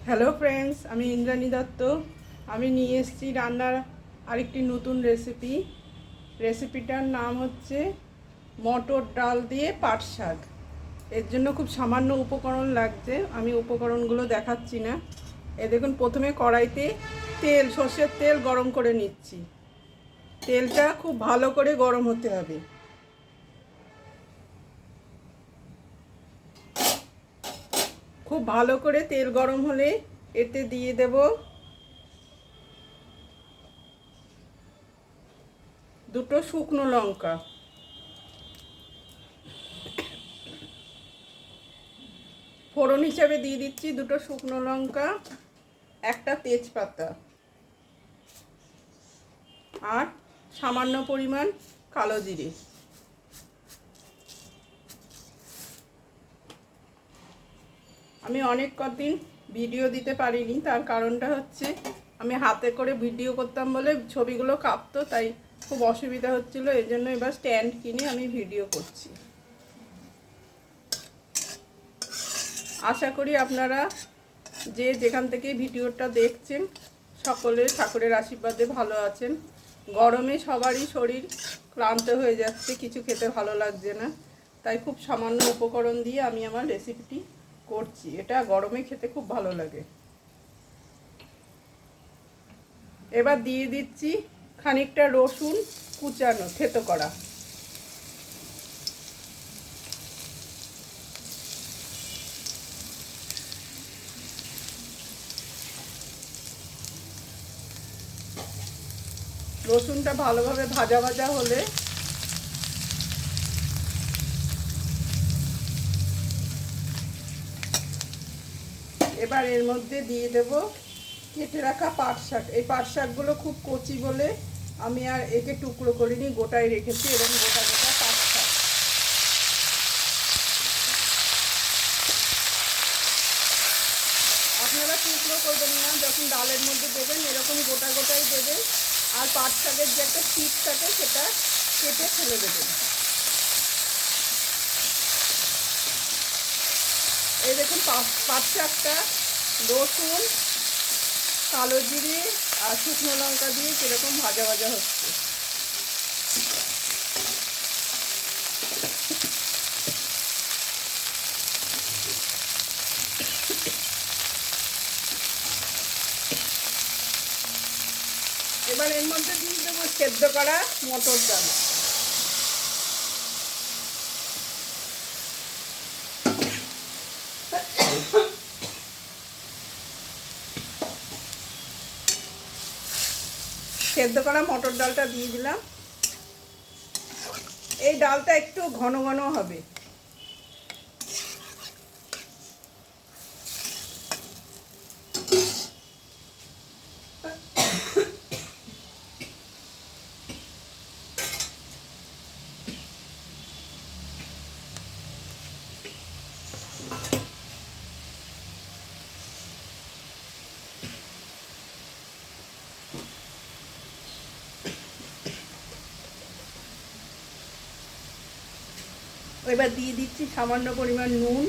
Hello friends, আমি ইন্দ্রাণী দত্ত। আমি নিয়ে এসেছি রান্নার আরেকটি নতুন রেসিপিটার নাম হচ্ছে মটর ডাল দিয়ে পাট শাক। এর জন্য খুব সামান্য উপকরণ লাগছে, আমি উপকরণগুলো দেখাচ্ছি না। দেখুন, প্রথমে কড়াইতে সর্ষের তেল গরম করে নিচ্ছি। তেলটা খুব ভালো করে গরম হতে হবে। খুব ভালো করে তেল গরম হলে এতে দিয়ে দেব দুটো শুকনো লঙ্কা, ফোড়ন হিসাবে দিয়ে দিচ্ছি দুটো শুকনো লঙ্কা, একটা তেজপাতা আর সামান্য পরিমাণ কালো জিরে। আমি অনেক কদিন ভিডিও দিতে পারিনি, তার কারণটা হচ্ছে আমি হাতে করে ভিডিও করতাম বলে ছবিগুলো কাঁপতো, তাই খুব অসুবিধা হচ্ছিল। এই জন্য এবার স্ট্যান্ড কিনে আমি ভিডিও করছি। আশা করি আপনারা যে যেখান থেকে ভিডিওটা দেখছেন সকলে ঠাকুরের আশীর্বাদে ভালো আছেন। গরমে সবারই শরীর ক্লান্ত হয়ে যাচ্ছে, কিছু খেতে ভালো লাগছে না, তাই খুব সামান্য উপকরণ দিয়ে আমি আমার রেসিপিটি করছি। এটা গরমে খেতে খুব ভালো লাগে। এবার দিয়ে দিচ্ছি খানিকটা রসুন কুচানো, থেতো করা। রসুনটা ভালোভাবে ভাজা ভাজা হলে এবার এর মধ্যে দিয়ে দেব কেটে রাখা পাট শাক। এই পাট শাকগুলো খুব কচি বলে আমি আর একে টুকরো করিনি, গোটাই রেখেছি। এবং গোটা গোটা পাট শাক আপনারা টুকরো করবেন না, যখন ডালের মধ্যে দেবেন এরকম গোটা গোটাই দেবেন। আর পাট শাকের যে একটা শীত থাকে সেটা কেটে ফেলে দেবেন। এই দেখুন, পাট শাকটা রসুন, কালো জিরে আর শুকনো লঙ্কা দিয়ে কীরকম ভাজা ভাজা হচ্ছে। এবার এর মধ্যে দিয়ে দেবো সেদ্ধ করা মটর ডাল। সেদ্ধ করা মটর ডালটা দিয়ে দিলাম। এই ডালটা একটু ঘন ঘন হবে। এবার দিয়ে দিচ্ছি সামান্য পরিমাণ নুন,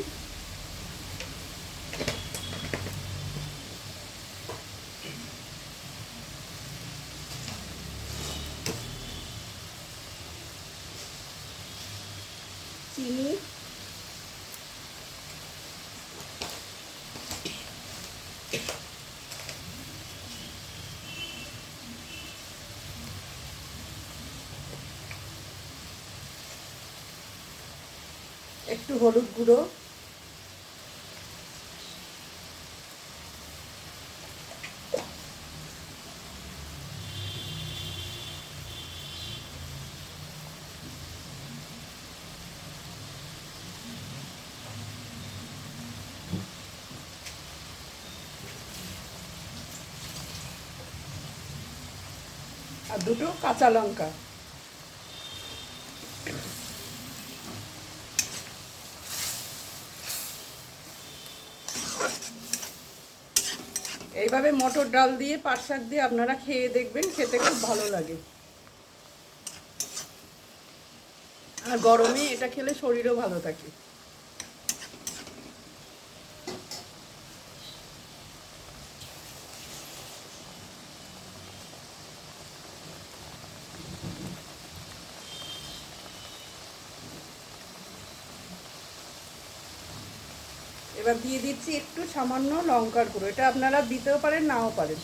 চিনি, একটু হলুদ গুঁড়ো, আর দুটো কাঁচা লঙ্কা। এইভাবে মটর ডাল দিয়ে পাট শাক দিয়ে আপনারা খেয়ে দেখবেন, খেতে খুব ভালো লাগে। আর গরমে এটা খেলে শরীরও ভালো থাকে। এবার দিয়ে দিচ্ছি একটু সামান্য লঙ্কার গুঁড়ো, এটা আপনারা দিতেও পারেন নাও পারেন।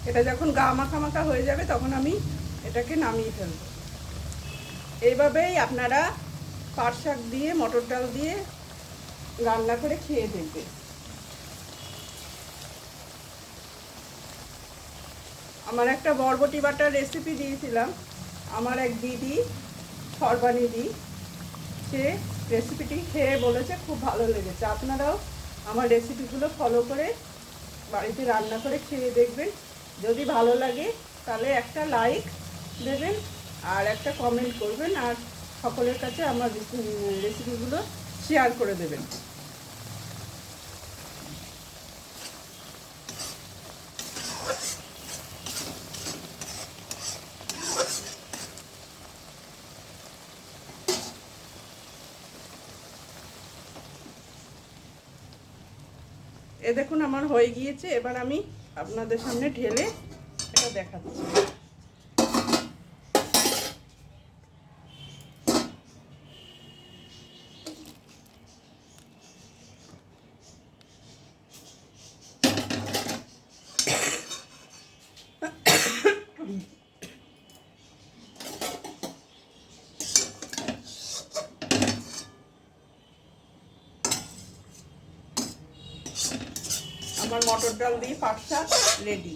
এটা যখন গা মাখা মাখা হয়ে যাবে তখন আমি এটাকে নামিয়ে ফেলব। এইভাবেই আপনারা পাট শাক দিয়ে মটর ডাল দিয়ে রান্না করে খেয়ে দেখবেন। আমার একটা বরবটি বাটার রেসিপি দিয়েছিলাম আমার এক দিদি, সর্বাণী দি, সে রেসিপিটি খেয়ে বলেছে খুব ভালো লেগেছে। আপনারাও আমার রেসিপিগুলো ফলো করে বাড়িতে রান্না করে খেয়ে দেখবেন। যদি ভালো লাগে তাহলে একটা লাইক দেবেন আর একটা কমেন্ট করবেন, আর সকলের কাছে আমার রেসিপিগুলো শেয়ার করে দেবেন। এ দেখুন আমার হয়ে গিয়েছে, এবার আমি আপনাদের সামনে ঢেলে এটা দেখাচ্ছি। আমার মটর ডাল দিয়ে পাট শাক রেডি।